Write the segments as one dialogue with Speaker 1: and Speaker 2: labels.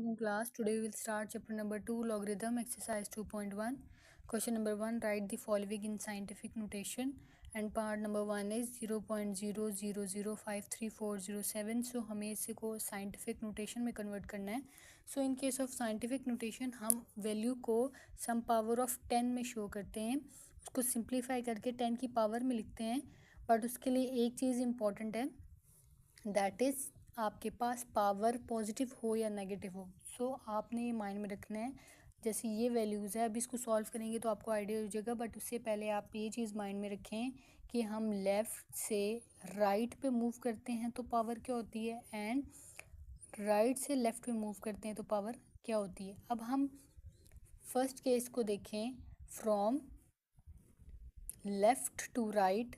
Speaker 1: afternoon class. Today we will start chapter number 2, logarithm, exercise 2.1. Question number 1, write the following in scientific notation, and part number 1 is 0.000534007. So हमें इसे को scientific notation में convert करना है. So in case of scientific notation हम value को some power of 10 में show करते हैं, उसको simplify करके 10 की power में लिखते हैं. बट उसके लिए एक चीज़ important है, that is आपके पास पावर पॉजिटिव हो या नेगेटिव हो. सो आपने ये माइंड में रखना है. जैसे ये वैल्यूज़ है, अभी इसको सॉल्व करेंगे तो आपको आइडिया हो जाएगा. बट उससे पहले आप ये चीज़ माइंड में रखें कि हम लेफ़्ट से राइट पे मूव करते हैं तो पावर क्या होती है, एंड राइट से लेफ़्ट पे मूव करते हैं तो पावर क्या होती है. अब हम फर्स्ट केस को देखें. From left to right,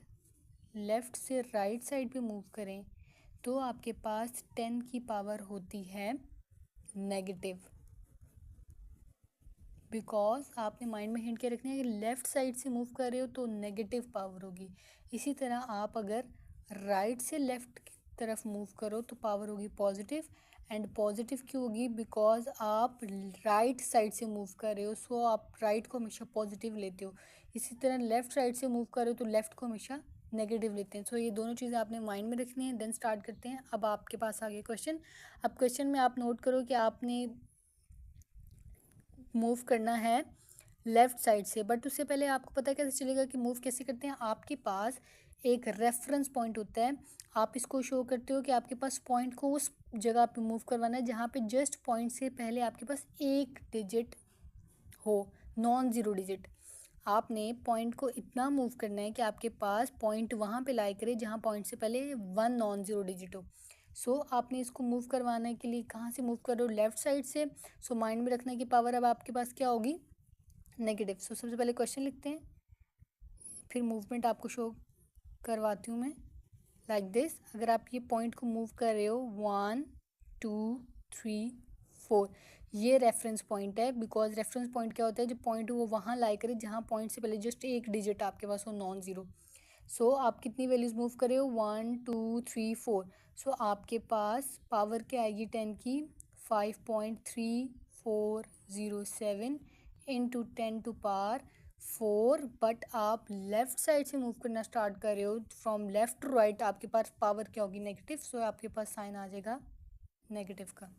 Speaker 1: left से राइट साइड पे मूव करें तो आपके पास 10 की पावर होती है नेगेटिव. बिकॉज आपने माइंड में हिंट के रखना है कि लेफ़्ट साइड से मूव कर रहे हो तो नेगेटिव पावर होगी. इसी तरह आप अगर राइट से लेफ़्ट की तरफ मूव करो तो पावर होगी पॉजिटिव. एंड पॉजिटिव क्यों होगी? बिकॉज आप राइट साइड से मूव कर रहे हो, सो आप राइट को हमेशा पॉजिटिव लेते हो. इसी तरह लेफ़्ट साइड से मूव कर रहे हो तो लेफ़्ट को हमेशा नेगेटिव लेते हैं. सो ये दोनों चीज़ें आपने माइंड में रखनी है. देन स्टार्ट करते हैं. अब आपके पास आ गए क्वेश्चन. अब क्वेश्चन में आप नोट करो कि आपने मूव करना है लेफ़्ट साइड से. बट उससे पहले आपको पता कैसे चलेगा कि मूव कैसे करते हैं? आपके पास एक रेफरेंस पॉइंट होता है. आप इसको शो करते हो कि आपके पास पॉइंट को उस जगह पे मूव करवाना है जहाँ पे जस्ट पॉइंट से पहले आपके पास एक डिजिट हो, नॉन ज़ीरो डिजिट. आपने पॉइंट को इतना मूव करना है कि आपके पास पॉइंट वहाँ पे लाई करे जहाँ पॉइंट से पहले वन नॉन ज़ीरो डिजिट हो. सो आपने इसको मूव करवाने के लिए कहाँ से मूव कर रहे हो? लेफ़्ट साइड से. सो माइंड में रखने की पावर अब आपके पास क्या होगी? नेगेटिव. सो सबसे पहले क्वेश्चन लिखते हैं, फिर मूवमेंट आपको शो करवाती हूँ मैं लाइक दिस. अगर आप ये पॉइंट को मूव कर रहे हो 1 2 3 4, ये रेफरेंस पॉइंट है. बिकॉज रेफरेंस पॉइंट क्या होता है? जो पॉइंट वो वहाँ लाई करे जहाँ पॉइंट से पहले जस्ट एक डिजिट आपके पास हो, नॉन ज़ीरो. सो आप कितनी वैल्यूज़ मूव कर रहे हो? 1 2 3 4. सो आपके पास पावर क्या आएगी 10 की? 5.3407 इंटू 10 टू पावर 4. बट आप लेफ़्ट साइड से मूव करना स्टार्ट कर रहे हो, फ्रॉम लेफ़्ट टू राइट. आपके पास पावर क्या होगी? नेगेटिव. सो आपके पास साइन आ जाएगा नेगेटिव का.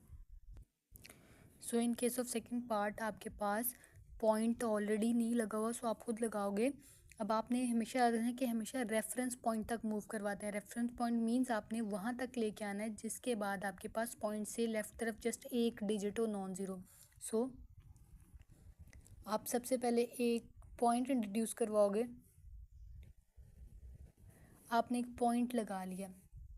Speaker 1: So in case of second part आपके पास पॉइंट ऑलरेडी नहीं लगा हुआ, सो आप खुद लगाओगे. अब आपने हमेशा याद रखना है कि हमेशा रेफरेंस पॉइंट तक मूव करवाते हैं. रेफरेंस पॉइंट मींस आपने वहाँ तक लेके आना है जिसके बाद आपके पास पॉइंट से लेफ़्ट तरफ जस्ट एक डिजिट हो, नॉन ज़ीरो. सो आप सबसे पहले एक पॉइंट इंट्रोड्यूस करवाओगे. आपने एक पॉइंट लगा लिया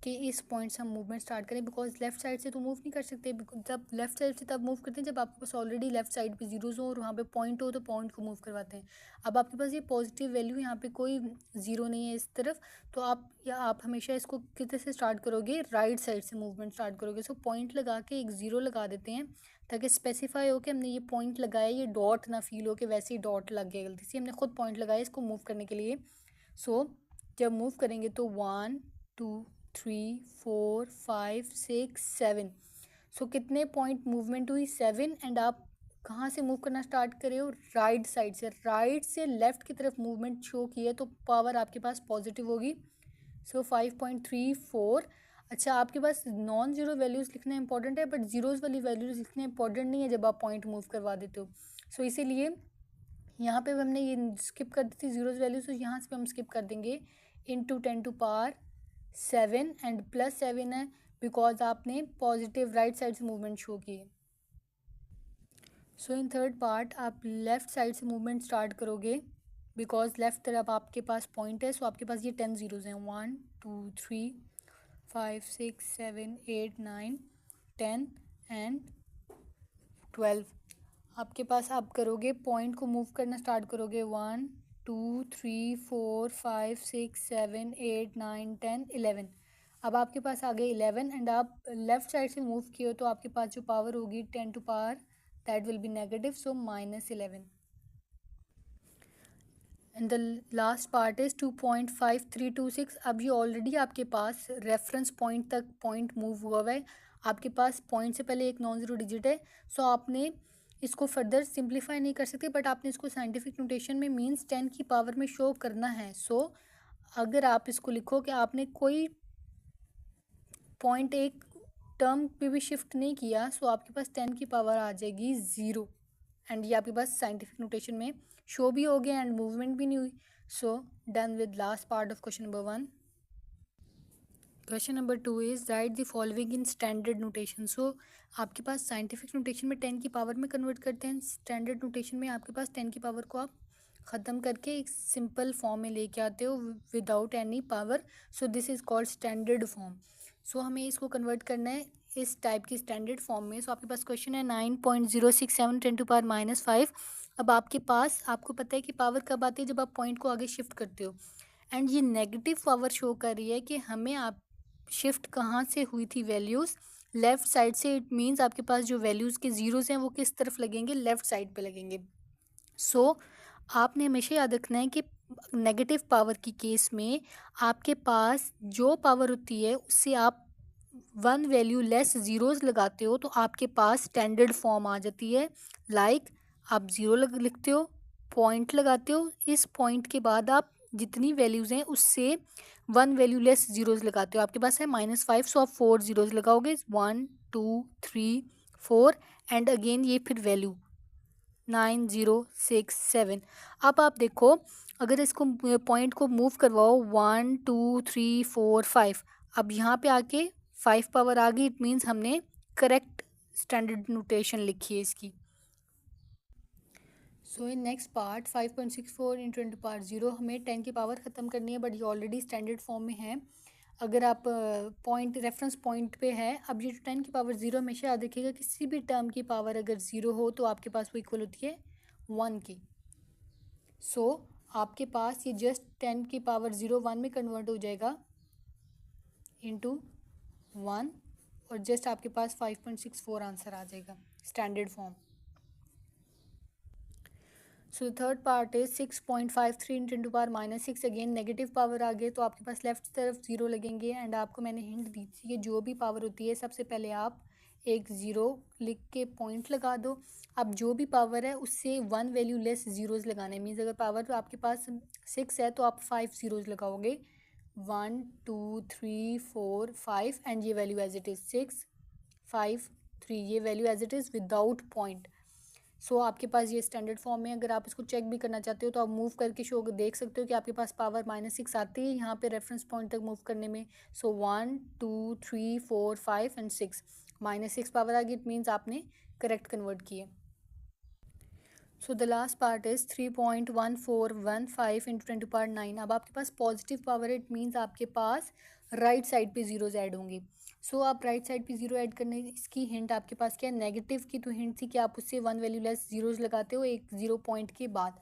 Speaker 1: कि इस पॉइंट से हम मूवमेंट स्टार्ट करें. बिकॉज लेफ़्ट साइड से तो मूव नहीं कर सकते. जब लेफ़्ट साइड से तब मूव करते हैं जब आपके पास ऑलरेडी लेफ़्ट साइड पे जीरोज़ हो और वहाँ पे पॉइंट हो तो पॉइंट को मूव करवाते हैं. अब आपके पास ये पॉजिटिव वैल्यू, यहाँ पे कोई ज़ीरो नहीं है इस तरफ, तो आप हमेशा इसको कितने से स्टार्ट करोगे? राइट साइड से मूवमेंट स्टार्ट करोगे. सो पॉइंट लगा के एक ज़ीरो लगा देते हैं ताकि स्पेसिफाई हो कि हमने ये पॉइंट लगाया, ये डॉट ना फील हो कि वैसे ही डॉट लग गया गलती से. हमने खुद पॉइंट लगाया इसको मूव करने के लिए. सो जब मूव करेंगे तो 1 2 3 4 5 6 7. सो कितने पॉइंट मूवमेंट हुई? 7. एंड आप कहाँ से मूव करना स्टार्ट करे हो? राइट साइड से. राइट से लेफ़्ट की तरफ मूवमेंट शो की है तो पावर आपके पास पॉजिटिव होगी. सो 5.34. अच्छा, आपके पास नॉन ज़ीरो वैल्यूज़ लिखना इंपॉर्टेंट है, बट ज़ीरोज़ वाली वैल्यूज़ लिखना इंपॉर्टेंट नहीं है जब आप पॉइंट मूव करवा देते हो. सो इसीलिए यहाँ पे हमने ये स्किप कर दी थी ज़ीरोज़ वैल्यू, तो यहाँ से हम स्किप कर देंगे. Into 10 to power 7 and plus 7 है बिकॉज आपने पॉजिटिव राइट साइड से मूवमेंट शो की है. सो इन थर्ड पार्ट आप लेफ़्ट साइड से मूवमेंट स्टार्ट करोगे बिकॉज लेफ़्ट तरफ आपके पास पॉइंट है. सो आपके पास ये 10 ज़ीरोज़ हैं, 1 2 3 5 6 7 8 9 10 एंड 12. आपके पास आप करोगे पॉइंट को मूव करना स्टार्ट करोगे 1 2 3 4 5 6 7 8 9 10 11. अब आपके पास आ गए 11 एंड आप लेफ़्ट साइड से मूव किए हो तो आपके पास जो पावर होगी 10 to power that will be negative. So -11. And the last part is 2.5326. अब ये ऑलरेडी आपके पास रेफरेंस पॉइंट तक पॉइंट मूव हुआ है. आपके पास पॉइंट से पहले एक नॉन ज़ीरो डिजिट है, सो आपने इसको फर्दर सिंप्लीफाई नहीं कर सकते, बट आपने इसको साइंटिफिक नोटेशन में मीन्स 10 की पावर में शो करना है। सो अगर आप इसको लिखो कि आपने कोई पॉइंट एक टर्म पे भी शिफ्ट नहीं किया, सो आपके पास 10 की पावर आ जाएगी 0, एंड ये आपके पास साइंटिफिक नोटेशन में शो भी हो गया एंड मूवमेंट भी नहीं हुई। So done with last part of question number 1। Question number 2 is write the following in standard notation. So आपके पास साइंटिफिक नोटेशन में 10 की पावर में कन्वर्ट करते हैं, स्टैंडर्ड नोटेशन में आपके पास 10 की पावर को आप ख़त्म करके एक सिंपल फॉर्म में लेके आते हो without any power. So this is called standard form. So हमें इसको कन्वर्ट करना है इस टाइप की स्टैंडर्ड फॉर्म में। सो आपके पास क्वेश्चन है 9.067 10 टू पावर -5। अब आपके पास, आपको पता है कि पावर कब आती है, जब आप पॉइंट को आगे शिफ्ट करते हो, एंड ये नेगेटिव पावर शो कर रही है कि हमें आप शिफ्ट कहाँ से हुई थी वैल्यूज़, लेफ़्ट साइड से। इट मीन्स आपके पास जो वैल्यूज़ के ज़ीरोज़ हैं वो किस तरफ लगेंगे, लेफ़्ट साइड पे लगेंगे। सो आपने हमेशा याद रखना है कि नेगेटिव पावर की केस में आपके पास जो पावर होती है उससे आप वन वैल्यू लेस ज़ीरोज़ लगाते हो तो आपके पास स्टैंडर्ड फॉर्म आ जाती है। लाइक आप ज़ीरो लिखते हो, पॉइंट लगाते हो, इस पॉइंट के बाद आप जितनी वैल्यूज़ हैं उससे वन वैल्यू लेस ज़ीरोज़ लगाते हो। आपके पास है -5, सो आप 4 ज़ीरोज़ लगाओगे, 1 2 3 4, एंड अगेन ये फिर वैल्यू 9 0 6 7। अब आप देखो, अगर इसको पॉइंट को मूव करवाओ 1 2 3 4 5, अब यहाँ पे आके 5 पावर आ गई, इट मीन्स हमने करेक्ट स्टैंडर्ड नोटेशन लिखी है इसकी। सो इन नेक्स्ट पार्ट 5.64 × 10⁻�0 हमें 10 की पावर ख़त्म करनी है, बट ये ऑलरेडी स्टैंडर्ड फॉर्म में है। अगर आप पॉइंट रेफरेंस पॉइंट पे है, अब ये 10 की पावर 0 हमेशा याद रखिएगा, किसी भी टर्म की पावर अगर 0 हो तो आपके पास वो इक्वल होती है 1 की। सो आपके पास ये जस्ट 10 की पावर 0 1 में कन्वर्ट हो जाएगा इंटू 1, और जस्ट आपके पास 5.64 आंसर आ जाएगा standard form. So third part is 6.53 × 10⁻⁻6। Again negative power आ गए तो आपके पास लेफ्ट तरफ ज़ीरो लगेंगे, एंड आपको मैंने हिंट दी थी कि जो भी पावर होती है सबसे पहले आप एक ज़ीरो लिख के पॉइंट लगा दो। अब जो भी पावर है उससे वन वैल्यू लेस ज़ीरोज़ लगाने, मीन्स अगर पावर आपके पास 6 है तो आप 5 ज़ीरोज़ लगाओगे, 1 2 3 4 5, एंड ये वैल्यू एज इट इज़ 6 5 3, ये value as it is without point. So आपके पास ये स्टैंडर्ड फॉर्म में, अगर आप इसको चेक भी करना चाहते हो तो आप मूव करके शो देख सकते हो कि आपके पास पावर -6 आती है यहाँ पे रेफरेंस पॉइंट तक मूव करने में। सो 1 2 3 4 5 एंड 6, -6 पावर आ गई, इट मीन्स आपने करेक्ट कन्वर्ट किए। सो द लास्ट पार्ट इज़ 3.1415 × 10⁻9। अब आपके पास पॉजिटिव पावर है, इट मीन्स आपके पास राइट साइड पे ज़ीरोज़ ऐड होंगे। सो आप राइट साइड पे ज़ीरो ऐड करने, इसकी हिंट आपके पास क्या है, नेगेटिव की तो हिंट थी कि आप उससे वन वैल्यू लेस ज़ीरोज़ लगाते हो एक ज़ीरो पॉइंट के बाद।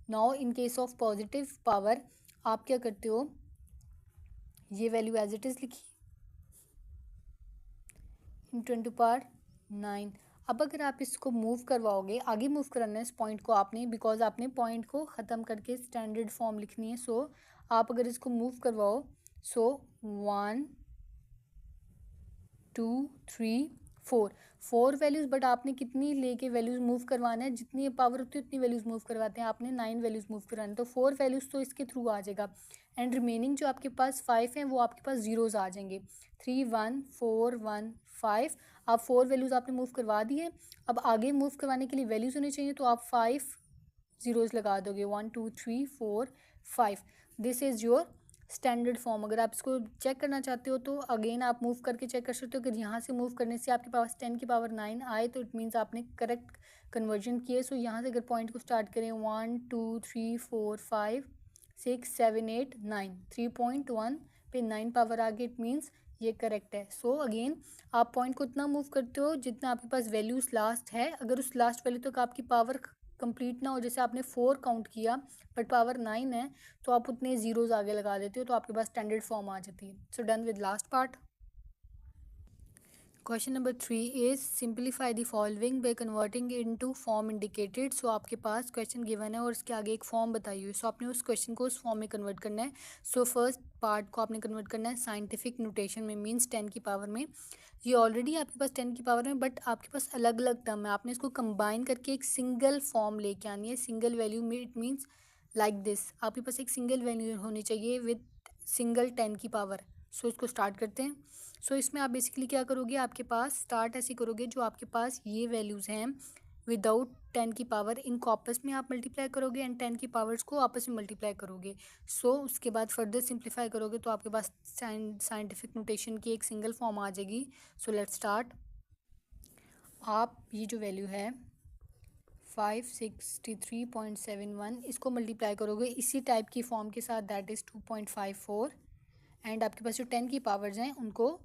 Speaker 1: Now in case of positive power आप क्या करते हो, ये वैल्यू एज इट इज़ लिखी इन 10⁻9। अब अगर आप इसको मूव करवाओगे, आगे मूव कराना है इस पॉइंट को आपने, बिकॉज आपने पॉइंट को ख़त्म करके स्टैंडर्ड फॉर्म लिखनी है। सो आप अगर इसको मूव करवाओ, सो 1 2 3 4 वैल्यूज़, बट आपने कितनी लेके वैल्यूज़ मूव करवाना है, जितनी पावर होती है उतनी वैल्यूज़ मूव करवाते हैं, आपने 9 वैल्यूज़ मूव करवानी, तो 4 वैल्यूज़ तो इसके थ्रू आ जाएगा, एंड रिमेनिंग जो आपके पास 5 हैं वो आपके पास ज़ीरोज़ आ जाएंगे, 3 1 4 1 5। आप 4 वैल्यूज़ आपने मूव करवा दी है, अब आगे मूव करवाने के लिए वैल्यूज़ होनी चाहिए, तो आप 5 ज़ीरोज़ लगा दोगे, 1 2 3 4 5। This is your standard form. अगर आप इसको चेक करना चाहते हो तो अगेन आप मूव करके चेक कर सकते हो कि यहाँ से मूव करने से आपके पास 10 की पावर 9 आए तो इट मीन्स आपने करेक्ट कन्वर्जन किए। सो यहाँ से अगर पॉइंट को स्टार्ट करें 1 2 3 4 5 6 7 8 9, 3.1 पे 9 पावर आ गई, इट मीन्स ये करेक्ट है। सो अगेन आप पॉइंट को इतना मूव करते हो जितना आपके पास वैल्यूज लास्ट है, अगर उस लास्ट वैल्यू तक आपकी पावर कंप्लीट ना हो, जैसे आपने 4 काउंट किया बट पावर 9 है, तो आप उतने ज़ीरोज़ आगे लगा देते हो तो आपके पास स्टैंडर्ड फॉर्म आ जाती है। So done with last part. Question number 3 is simplify the following by converting into form indicated. So आपके पास क्वेश्चन गिवन है और इसके आगे एक फॉर्म बताई हुई है। सो आपने उस क्वेश्चन को उस फॉर्म में कन्वर्ट करना है। सो फर्स्ट पार्ट को आपने कन्वर्ट करना है साइंटिफिक नोटेशन में, मीन्स 10 की पावर में। ये ऑलरेडी आपके पास 10 की पावर में, बट आपके पास अलग अलग टर्म है। आपने इसको कंबाइन करके एक सिंगल फॉर्म लेके आनी है, सिंगल वैल्यू में। इट मीन्स लाइक दिस, आपके पास एक सिंगल वैल्यू होनी चाहिए विद सिंगल 10 की पावर। सो इसको स्टार्ट करते हैं। सो इसमें आप बेसिकली क्या करोगे, आपके पास स्टार्ट ऐसे करोगे, जो आपके पास ये वैल्यूज़ हैं विदाउट 10 की पावर, इनको आपस में आप मल्टीप्लाई करोगे एंड 10 की पावर्स को आपस में मल्टीप्लाई करोगे। सो उसके बाद फर्दर सिंप्लीफाई करोगे तो आपके पास साइंटिफिक नोटेशन की एक सिंगल फॉर्म आ जाएगी। सो लेट्स स्टार्ट। आप ये जो वैल्यू है 563.71, इसको मल्टीप्लाई करोगे इसी टाइप की फॉर्म के साथ, दैट इज़ 2.54। एंड आपके पास जो 10 की पावर्स हैं उनको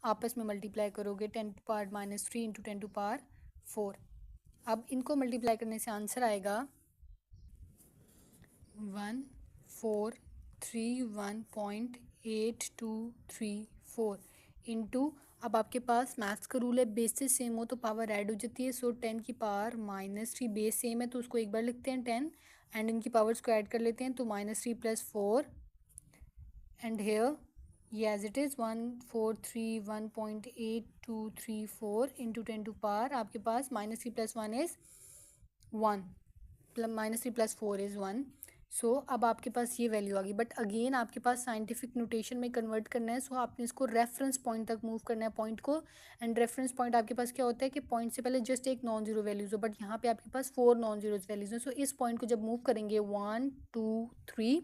Speaker 1: आपस में मल्टीप्लाई करोगे, 10⁻³ इंटू 10⁴। अब इनको मल्टीप्लाई करने से आंसर आएगा 1431.8234 इंटू, अब आपके पास मैथ्स का रूल है बेसिस सेम हो तो पावर ऐड हो जाती है। सो 10 की पावर -3, बेस सेम है तो उसको एक बार लिखते हैं 10, एंड इनकी पावर्स को ऐड कर लेते हैं तो -3 + 4, एंड हेयर ये एज इट इज़ 1431.8234 इंटू 10⁻, आपके पास -3 + 1 इज़ 1, -3 + 4 इज़ 1। सो अब आपके पास ये वैल्यू आ गई, बट अगेन आपके पास साइंटिफिक नोटेशन में कन्वर्ट करना है। सो आपने इसको रेफरेंस पॉइंट तक मूव करना है, पॉइंट को। एंड रेफरेंस पॉइंट आपके पास क्या होता है कि पॉइंट से पहले जस्ट एक नॉन जीरो वैल्यूज हो, बट यहाँ पे आपके पास 4 नॉन जीरो वैल्यूज हैं। सो इस पॉइंट को जब मूव करेंगे 1 2 3,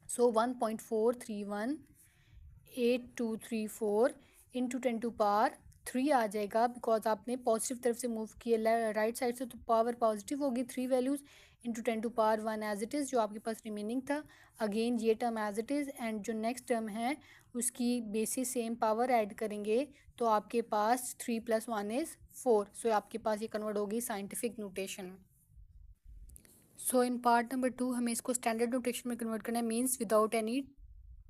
Speaker 1: सो 1.4318234 इंटू 10⁻³ आ जाएगा, बिकॉज आपने पॉजिटिव तरफ से मूव किया राइट साइड से, तो पावर पॉजिटिव होगी 3 values into 10⁻1 as it is, जो आपके पास रिमेनिंग था। अगेन ये term as it is, and जो नेक्स्ट टर्म है उसकी बेसिस सेम पावर ऐड करेंगे तो आपके पास 3 + 1 इज़ 4। सो आपके पास ये कन्वर्ट होगी साइंटिफिक नोटेशन में। सो इन पार्ट नंबर 2 हमें इसको स्टैंडर्ड नोटेशन में कन्वर्ट करना है, means without any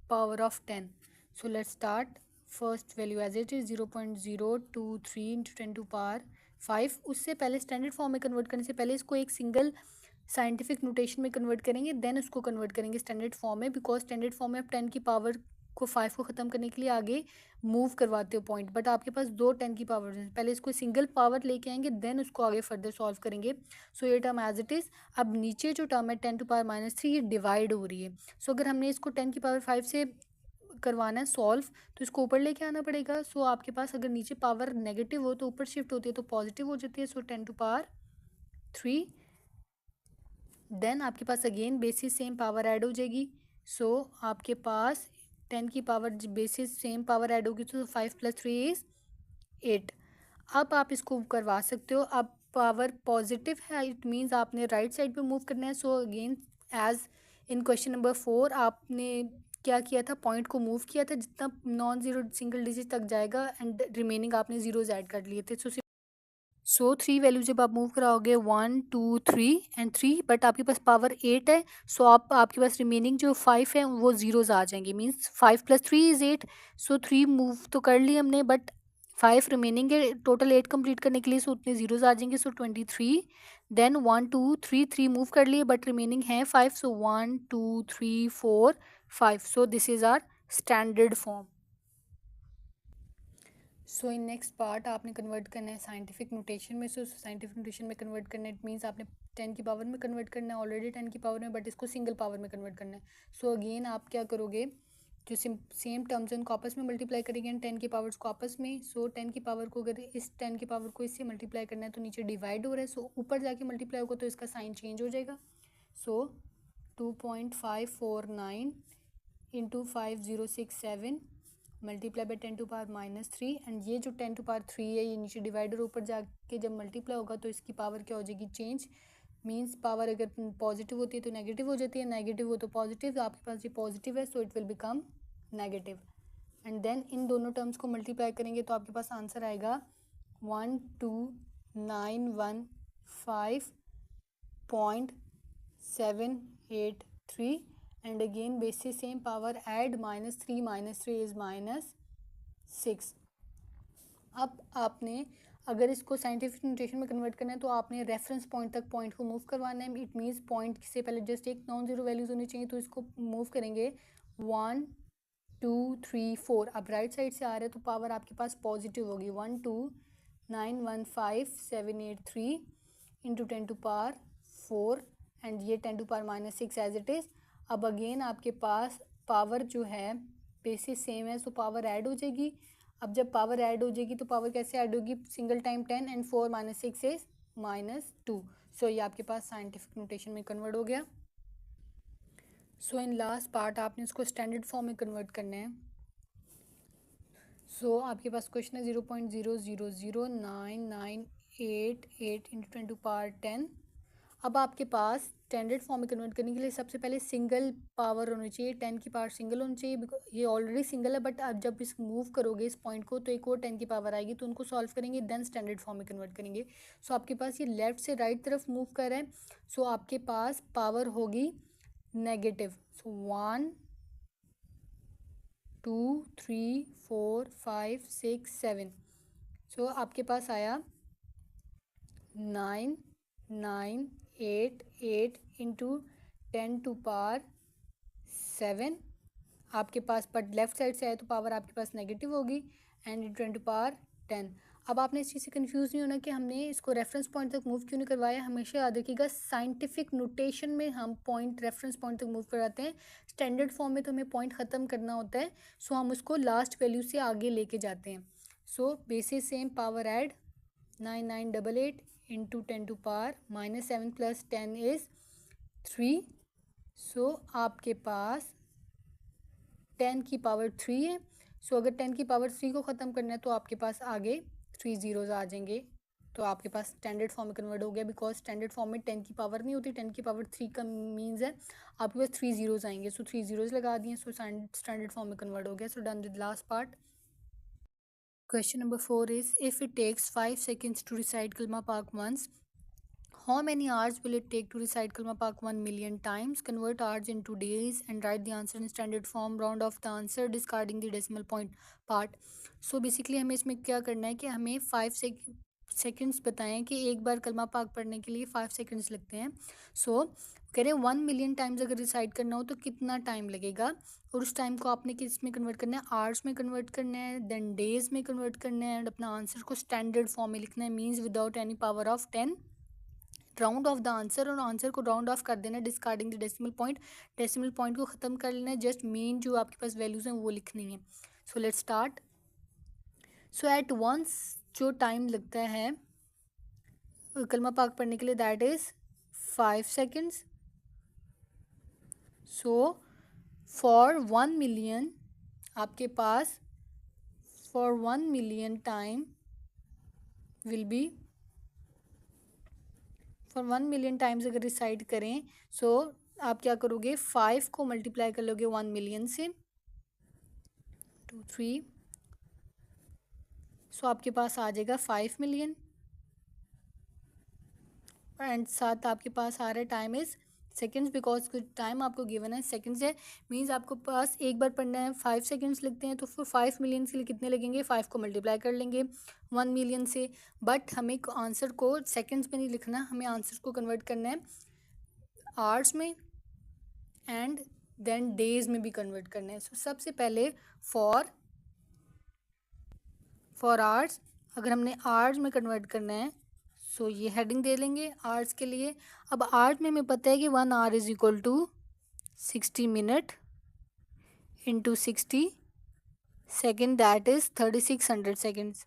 Speaker 1: power of 10। So let's start. First value as it is 0.023 into 10⁵। उससे पहले स्टैंडर्ड फॉर्म में कन्वर्ट करने से पहले इसको एक सिंगल साइंटिफिक नोटेशन में कन्वर्ट करेंगे, देन उसको कन्वर्ट करेंगे स्टैंडर्ड फॉर्म में, बिकॉज स्टैंडर्ड फॉर्म में आप 10 की पावर को 5 को ख़त्म करने के लिए आगे मूव करवाते हो पॉइंट, बट आपके पास 2 10 की पावर हैं। पहले इसको सिंगल पावर लेके आएंगे, देन उसको आगे फर्दर सॉल्व करेंगे। सो ये टर्म एज इट इज़। अब नीचे जो टर्म है 10⁻³ ये डिवाइड हो रही है। सो अगर हमने इसको 10 की पावर 5 से करवाना है सॉल्व, तो इसको ऊपर लेके आना पड़ेगा। सो आपके पास अगर नीचे पावर नेगेटिव हो तो ऊपर शिफ्ट होती है तो पॉजिटिव हो जाती है। सो 10⁻³ देन आपके पास again basis same power add हो जाएगी। सो आपके पास 10 की power basis same power add होगी तो 5 + 3 इज़ 8। अब आप इसको करवा सकते हो। अब पावर पॉजिटिव है, इट मीन्स आपने राइट साइड पे मूव करना है। So again as in question number 4 आपने क्या किया था, पॉइंट को मूव किया था जितना नॉन जीरो सिंगल डिजिट तक जाएगा, एंड रिमेनिंग आपने जीरोज ऐड कर लिए थे। सो 3 वैल्यू जब आप मूव कराओगे 1 2 3 एंड 3, बट आपके पास पावर 8 है। सो आपके पास रिमेनिंग जो 5 है वो जीरोज आ जाएंगे, मीन्स 5 + 3 इज़ 8। सो 3 मूव तो कर लिए हमने, बट 5 रिमेनिंग है टोटल 8 कंप्लीट करने के लिए। सो उतने जीरोज आ जाएंगे। सो 23, देन 1 2 3 3 मूव कर लिए बट रिमेनिंग है 5। So 1 2 3 4 5। So this is our standard form. So in next part आपने कन्वर्ट करना है साइंटिफिक नोटेशन में। सो साइंटिफिक नोटेशन में कन्वर्ट करना है, इट मीन्स आपने 10 की पावर में कन्वर्ट करना है, ऑलरेडी 10 की पावर में, बट इसको सिंगल पावर में कन्वर्ट करना है। सो अगेन आप क्या करोगे, जो सेम टर्म्स हैं उनको आपस में मल्टीप्लाई करेंगे एंड 10 की पावर्स को आपस में। सो 10 की पावर को अगर इस 10 की पावर को इससे मल्टीप्लाई करना है तो नीचे डिवाइड हो रहा है, सो ऊपर जाके मल्टीप्लाई होगा तो इसका साइन चेंज हो जाएगा। सो 2.549 इंटू 5067 मल्टीप्लाई बाई 10⁻³ एंड ये जो 10⁻³ है ये नीचे डिवाइडर ऊपर जाके जब मल्टीप्लाई होगा तो इसकी पावर क्या हो जाएगी, चेंज। मीन्स पावर अगर पॉजिटिव होती है तो नेगेटिव हो जाती है, नेगेटिव हो तो पॉजिटिव। आपके पास ये पॉजिटिव है so it will become negative, and then इन दोनों टर्म्स को मल्टीप्लाई करेंगे तो आपके पास आंसर आएगा 12915.783 and again basis same power add -3 is -6। अब आपने अगर इसको साइंटिफिक नोटेशन में कन्वर्ट करना है तो आपने रेफरेंस पॉइंट तक पॉइंट को मूव करवाना है। इट मीन्स पॉइंट से पहले जस्ट एक नॉन जीरो वैल्यूज होनी चाहिए, तो इसको मूव करेंगे 1 2 3 4। अब राइट साइड से आ रहे हैं तो पावर आपके पास पॉजिटिव होगी, 1 2 9 1 5 7 8 3 इंटू 10 टू पावर 4 एंड ये 10 to power minus 6 as it is. अब अगेन आपके पास पावर जो है बेसिस सेम है, सो पावर ऐड हो जाएगी। अब जब पावर ऐड हो जाएगी तो पावर कैसे ऐड होगी, single time 10 and 4 minus 6 is -2। सो ये आपके पास साइंटिफिक नोटेशन में कन्वर्ट हो गया। सो इन लास्ट पार्ट आपने इसको स्टैंडर्ड फॉर्म में कन्वर्ट करना है। सो आपके पास क्वेश्चन है 0.0009988 इंटू 10 टू पावर 10। अब आपके पास स्टैंडर्ड फॉर्म में कन्वर्ट करने के लिए सबसे पहले सिंगल पावर होनी चाहिए, 10 की पावर सिंगल होनी चाहिए। बिकॉज ये ऑलरेडी सिंगल है, बट आप जब इस मूव करोगे इस पॉइंट को तो एक और 10 की पावर आएगी, तो उनको सॉल्व करेंगे देन स्टैंडर्ड फॉर्म में कन्वर्ट करेंगे। सो आपके पास ये लेफ्ट से राइट तरफ मूव कर रहा है, सो आपके पास पावर होगी नेगेटिव। सो 1 2 3 4 5 6 7। सो आपके पास आया 9 9 8 8 इंटू 10 टू पावर 7 आपके पास, बट लेफ्ट साइड से आए तो पावर आपके पास नेगेटिव होगी एंड इंटू 10 टू पावर 10। अब आपने इस चीज़ से कंफ्यूज नहीं होना कि हमने इसको रेफरेंस पॉइंट तक मूव क्यों नहीं करवाया। हमेशा याद रखिएगा साइंटिफिक नोटेशन में हम पॉइंट रेफरेंस पॉइंट तक मूव करवाते हैं, स्टैंडर्ड फॉर्म में तो हमें पॉइंट ख़त्म करना होता है, सो हम उसको लास्ट वैल्यू से आगे लेके जाते हैं। So basis same power add 9988 into 10 to power -7 plus 10 is 3। So आपके पास 10 की पावर 3 है। सो अगर 10 की पावर 3 को ख़त्म करना है तो आपके पास आगे 3 ज़ीरोज़ आ जाएंगे, तो आपके पास स्टैंडर्ड फॉर्म में कन्वर्ट हो गया। बिकॉज स्टैंडर्ड फॉर्म में 10 की पावर नहीं होती, 10 की पावर 3 का मीन्स है आपके पास 3 ज़ीरोज़ आएंगे। सो 3 ज़ीरोज़ लगा दिए, सो स्टैंडर्ड फॉर्म में कन्वर्ट हो गया। सो done with last part. Question number 4 is, if it takes 5 seconds to recite Kalma Pak once, how many hours will it take to recite Kalma Pak 1 million times? Convert hours into days and write the answer in standard form. Round off the answer discarding the decimal point part. So basically हमें इसमें क्या करना है कि हमें 5 seconds बताएं कि एक बार कलमा पाक पढ़ने के लिए 5 सेकेंड्स लगते हैं। सो कह रहे हैं 1 मिलियन टाइम्स अगर रिसाइट करना हो तो कितना टाइम लगेगा, और उस टाइम को आपने किस में कन्वर्ट करना है, आवर्स में कन्वर्ट करना है, देन डेज में कन्वर्ट करना है, एंड अपना आंसर को स्टैंडर्ड फॉर्म में लिखना है, means without any power of 10। Round of the answer, और आंसर को राउंड ऑफ कर देना है discarding the decimal point. Decimal point को ख़त्म कर लेना है, जस्ट मेन जो आपके पास वैल्यूज़ हैं वो लिखनी है। So let's start. So at once जो टाइम लगता है कलमा पाक पढ़ने के लिए that is 5 seconds. So for 1 million आपके पास for 1 million time will be, for 1 million times अगर रिसाइट करें, सो आप क्या करोगे, 5 को मल्टीप्लाई कर लोगे 1 मिलियन से, 2 3, सो आपके पास आ जाएगा 5 मिलियन, एंड साथ आपके पास आ रहा है टाइम इज़ सेकेंड्स, बिकॉज कुछ टाइम आपको गिवन है सेकेंड्स है, मीन्स आपको पास एक बार पढ़ना है 5 सेकेंड्स लगते हैं, तो फिर 5 मिलियन के लिए कितने लगेंगे, 5 को मल्टीप्लाई कर लेंगे 1 मिलियन से। बट हमें आंसर को सेकेंड्स में नहीं लिखना, हमें आंसर को कन्वर्ट करना है आवर्स में एंड देन डेज में भी कन्वर्ट करना है। सो सबसे पहले फॉर आवर्स, अगर हमने आवर्स में कन्वर्ट करना है सो ये हेडिंग दे लेंगे आवर्स के लिए। अब आवर्स में हमें पता है कि 1 hour is equal to 60 minute into 60 second, that is 3600 seconds.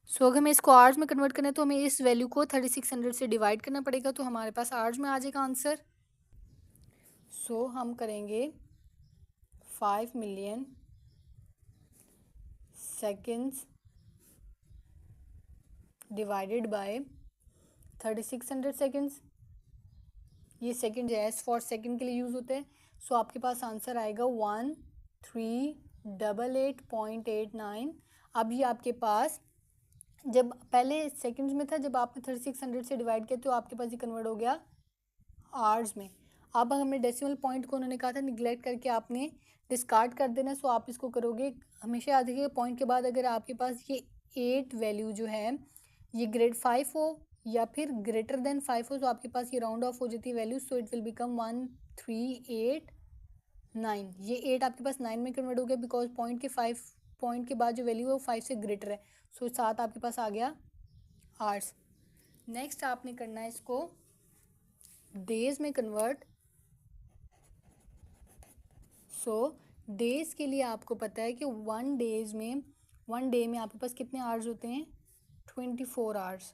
Speaker 1: So अगर हमें इसको आवर्स में कन्वर्ट करना है तो हमें इस वैल्यू को 3600 से डिवाइड करना पड़ेगा, तो हमारे पास आवर्स में आ जाएगा आंसर। सो हम करेंगे 5 million seconds divided by 3600 seconds. ये सेकेंड एस फॉर सेकेंड के लिए यूज़ होते हैं। सो आपके पास आंसर आएगा 1388.89। अब ये आपके पास जब पहले सेकेंड्स में था, जब आपने 3600 से डिवाइड किया तो आपके पास ये कन्वर्ट हो गया आवर्स में। अब हमें डेसिमल पॉइंट को उन्होंने कहा था निगलेक्ट करके आपने डिस्कार्ड कर देना। सो आप इसको करोगे, हमेशा याद रखिएगा पॉइंट के बाद अगर आपके पास ये 8 वैल्यू जो है ये ग्रेड 5 हो या फिर ग्रेटर देन 5 हो, तो आपके पास ये राउंड ऑफ हो जाती है value. So it will become 1 3 8 9। ये 8 आपके पास 9 में कन्वर्ट हो गया बिकॉज पॉइंट के बाद जो वैल्यू है वो 5 से ग्रेटर है। सो 7 आपके पास आ गया आवर्स। नेक्स्ट आपने करना है इसको डेज में कन्वर्ट। सो डेज के लिए आपको पता है कि 1 डे में आपके पास कितने आवर्स होते हैं, 24 आवर्स।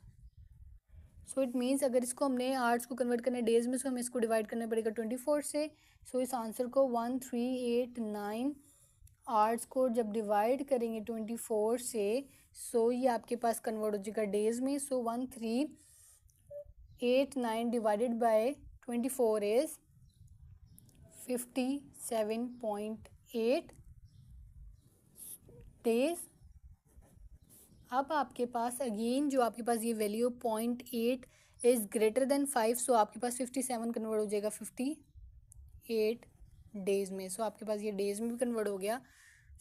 Speaker 1: सो इट मीन्स अगर इसको हमने आवर्स को कन्वर्ट करना है डेज में, सो हमें इसको डिवाइड करना पड़ेगा 24 से। सो इस आंसर को 1389 आवर्स को जब डिवाइड करेंगे 24 से, सो ये आपके पास कन्वर्ट हो जाएगा डेज में। सो 1389 डिवाइडेड बाय 24 इज 57.8 डेज। अब आपके पास अगेन जो आपके पास ये वैल्यू 0.8 इज़ ग्रेटर देन 5, सो आपके पास 57 कन्वर्ट हो जाएगा 58 डेज में। सो आपके पास ये डेज में भी कन्वर्ट हो गया।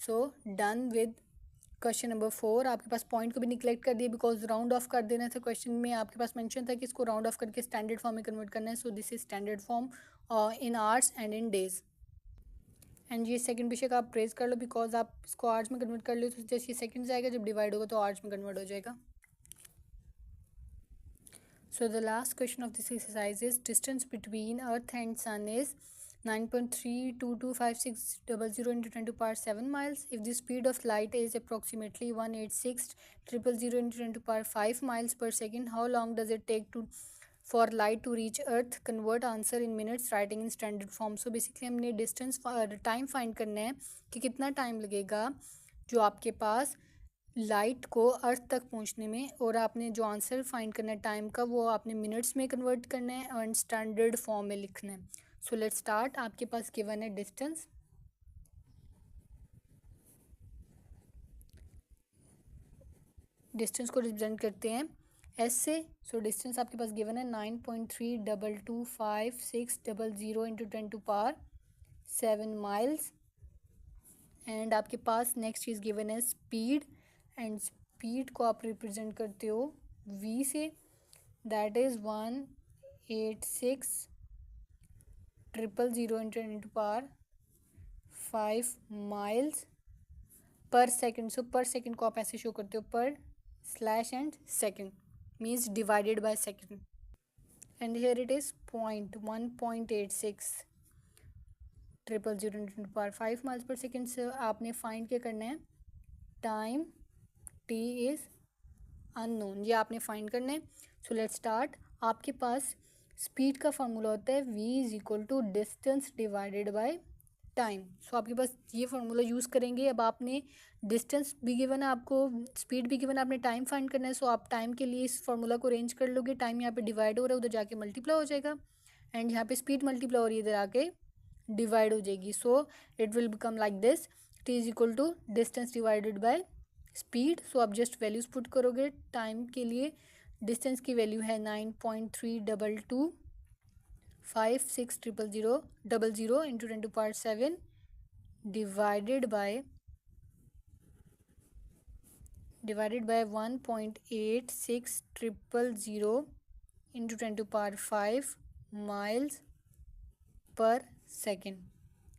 Speaker 1: सो डन विद क्वेश्चन नंबर 4। आपके पास पॉइंट को भी निगलेक्ट कर दिया बिकॉज राउंड ऑफ कर देना था। क्वेश्चन में आपके पास मेंशन था कि इसको राउंड ऑफ करके स्टैंडर्ड फॉर्म में कन्वर्ट करना है। So this is standard form in hours and in days. And ये सेकंड विषय का आप प्रेस कर लो बिकॉज आप इसको आवर्स में कन्वर्ट कर लो, तो जैसे ये सेकंड आएगा जब डिवाइड होगा तो आवर्स में कन्वर्ट हो जाएगा। So the last question of this exercise is distance between earth and sun is 9.3225600 into 10 to the power 7 miles. If the speed of light is approximately 186,000 into 10 to the power 5 miles per second, how long does it take for light to reach earth? Convert answer in minutes, writing in standard form. So basically हमने distance time find करना है कि कितना time लगेगा जो आपके पास light को अर्थ तक पहुंचने में, और आपने जो आंसर फाइंड करना है टाइम का वो आपने मिनट्स में कन्वर्ट करना है और स्टैंडर्ड फॉर्म में लिखना है। So let's start. आपके पास गिवन है डिस्टेंस, डिस्टेंस को रिप्रेजेंट करते हैं एस से। सो डिस्टेंस आपके पास गिवन है 9.3225600 into 10 to power 7 miles. And आपके पास नेक्स्ट चीज़ गिवन है स्पीड, एंड स्पीड को आप रिप्रेजेंट करते हो v से, that is 186,000 into 10 to power 5 miles per second. So per second को आप ऐसे शो करते हो per slash and second means divided by second. And here it is 1.86,000 into power 5 miles per second से आपने फाइंड क्या करना है, टाइम t इज़ अननोन, ये आपने फाइंड करना है। So let's start. आपके पास स्पीड का फार्मूला होता है v is equal to distance divided by time. So आपके पास ये फार्मूला यूज़ करेंगे। अब आपने डिस्टेंस भी गिवन है, आपको स्पीड भी गिवन है, आपने टाइम फाइंड करना है। सो आप टाइम के लिए इस फार्मूला को अरेंज कर लोगे। टाइम यहाँ पे डिवाइड हो रहा है, उधर जाके मल्टीप्लाई हो जाएगा, एंड यहाँ पे स्पीड मल्टीप्लाई हो रही है, इधर आके डिवाइड हो जाएगी। So it will become like this, t is equal to distance divided by speed. So आप जस्ट वैल्यूज पुट करोगे। टाइम के लिए डिस्टेंस की वैल्यू है 9.322560000 into 10 to power 7 divided by 1.86,000 into 10 to power 5 miles per second.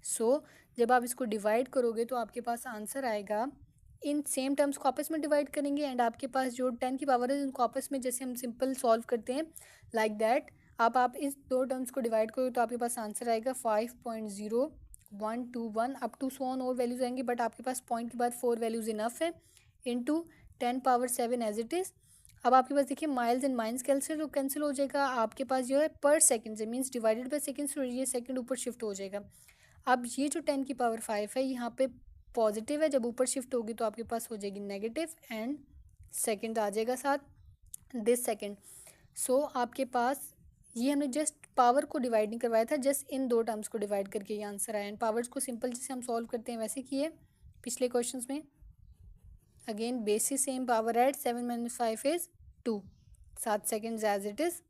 Speaker 1: So जब आप इसको divide करोगे तो आपके पास आंसर आएगा, इन सेम टर्म्स को आपस में डिवाइड करेंगे, एंड आपके पास जो 10 की पावर है उनको आपस में जैसे हम सिंपल सॉल्व करते हैं लाइक दैट आप इस दो टर्म्स को डिवाइड करोगे तो आपके पास आंसर आएगा 5.0121 अप टू सो ऑन और वैल्यूज आएंगे, बट आपके पास पॉइंट के बाद 4 वैल्यूज इनफ है into 10 power 7 as it is. अब आपके पास देखिए माइल्स एंड माइल्स कैंसिल हो जाएगा। आपके पास जो है पर सेकेंड से मीन्स डिवाइडेड बाय सेकेंड, से ये सेकेंड ऊपर शिफ्ट हो जाएगा। अब ये जो 10 की पावर 5 है यहाँ पे पॉजिटिव है, जब ऊपर शिफ्ट होगी तो आपके पास हो जाएगी नेगेटिव, एंड सेकंड आ जाएगा साथ दिस सेकंड। सो आपके पास ये हमने जस्ट पावर को डिवाइड नहीं करवाया था, जस्ट इन दो टर्म्स को डिवाइड करके ये आंसर आया। एंड पावर्स को सिंपल जैसे हम सॉल्व करते हैं वैसे किए पिछले क्वेश्चंस में। Again basis same, power at 7 - 5 is 2, 7 seconds as it is.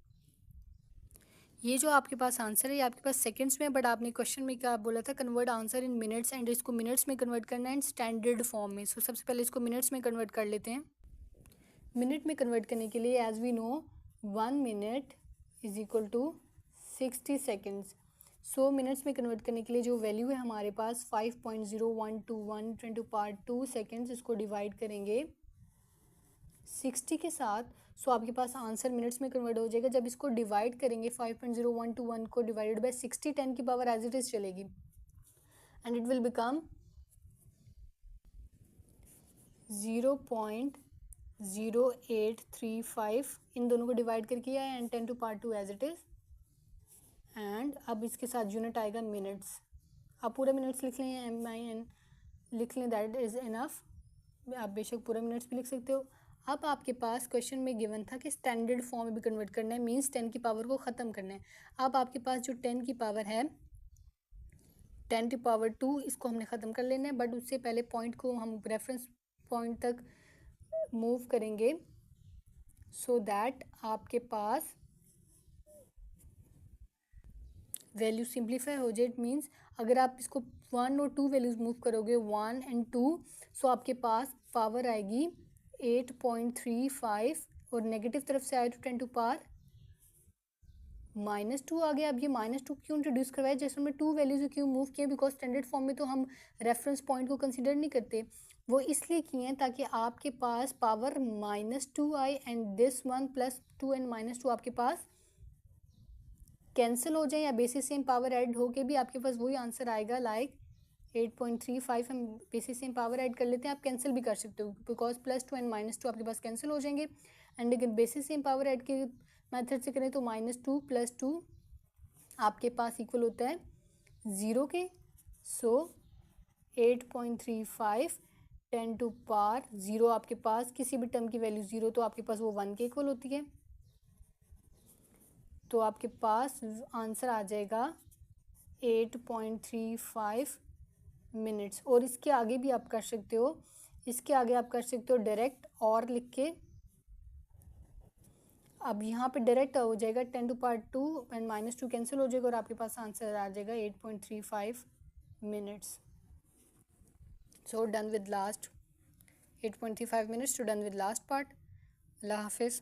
Speaker 1: ये जो आपके पास आंसर है ये आपके पास सेकंड्स में, बट आपने क्वेश्चन में क्या बोला था, convert answer in minutes, and इसको मिनट्स में कन्वर्ट करना है इन स्टैंडर्ड फॉर्म में। सो सबसे पहले इसको मिनट्स में कन्वर्ट कर लेते हैं। मिनट में कन्वर्ट करने के लिए as we know 1 minute is equal to 60 seconds. So minutes में कन्वर्ट करने के लिए जो वैल्यू है हमारे पास 5.0121 इंटू पार्ट 2 सेकेंड्स, इसको डिवाइड करेंगे 60 के साथ। सो आपके पास आंसर मिनट्स में कन्वर्ट हो जाएगा। जब इसको डिवाइड करेंगे 5.0121 को डिवाइडेड बाय 60, 10 की पावर एज इट इज चलेगी एंड इट विल बिकम 0.0835। इन दोनों को डिवाइड करके आया and 10 to power 2 as it is. And अब इसके साथ यूनिट आएगा मिनट्स। आप पूरा मिनट्स लिख लें, MIN लिख लें, दैट इज़ इनफ। आप बेशक पूरा मिनट्स भी लिख सकते हो। अब आपके पास क्वेश्चन में गिवन था कि स्टैंडर्ड फॉर्म में भी कन्वर्ट करना है, मीन्स 10 की पावर को ख़त्म करना है। अब आपके पास जो 10 की पावर है 10 टू पावर 2, इसको हमने ख़त्म कर लेना है, बट उससे पहले पॉइंट को हम रेफरेंस पॉइंट तक मूव करेंगे सो दैट आपके पास वैल्यू सिंप्लीफाई हो जाए। इट मीन्स अगर आप इसको 1 और 2 वैल्यूज़ मूव करोगे 1 एंड 2, सो आपके पास पावर आएगी 8.35 और नेगेटिव तरफ से आए तो 10 टू पावर -2 आ गया। अब ये -2 क्यों इंट्रोड्यूस करवाया, जैसे हमने 2 वैल्यूज क्यों मूव किए, बिकॉज स्टैंडर्ड फॉर्म में तो हम रेफरेंस पॉइंट को कंसिडर नहीं करते। वो इसलिए किए हैं ताकि आपके पास पावर -2 आए एंड दिस 1 +2 एंड -2 आपके पास कैंसिल हो जाए, या बेसिस सेम पावर ऐड होके भी आपके पास वही आंसर आएगा। लाइक 8.35 हम बेसिस सेम पावर ऐड कर लेते हैं, आप कैंसिल भी कर सकते हो बिकॉज +2 एंड -2 आपके पास कैंसिल हो जाएंगे। एंड अगर बेसिस सेम पावर ऐड के मेथड से करें तो -2 + 2 आपके पास इक्वल होता है 0 के। सो 8.35 10 टू पावर 0, आपके पास किसी भी टर्म की वैल्यू 0 तो आपके पास वो 1 के इक्वल होती है। तो आपके पास आंसर आ जाएगा 8.35 मिनट्स। और इसके आगे भी आप कर सकते हो, इसके आगे आप कर सकते हो डायरेक्ट और लिख के। अब यहाँ पे डायरेक्ट हो जाएगा 10 टू पावर 2 एंड -2 कैंसिल हो जाएगा और आपके पास आंसर आ जाएगा 8.35 minutes. So done with last 8.35 minutes to done with last part. अल्लाह हाफिज़।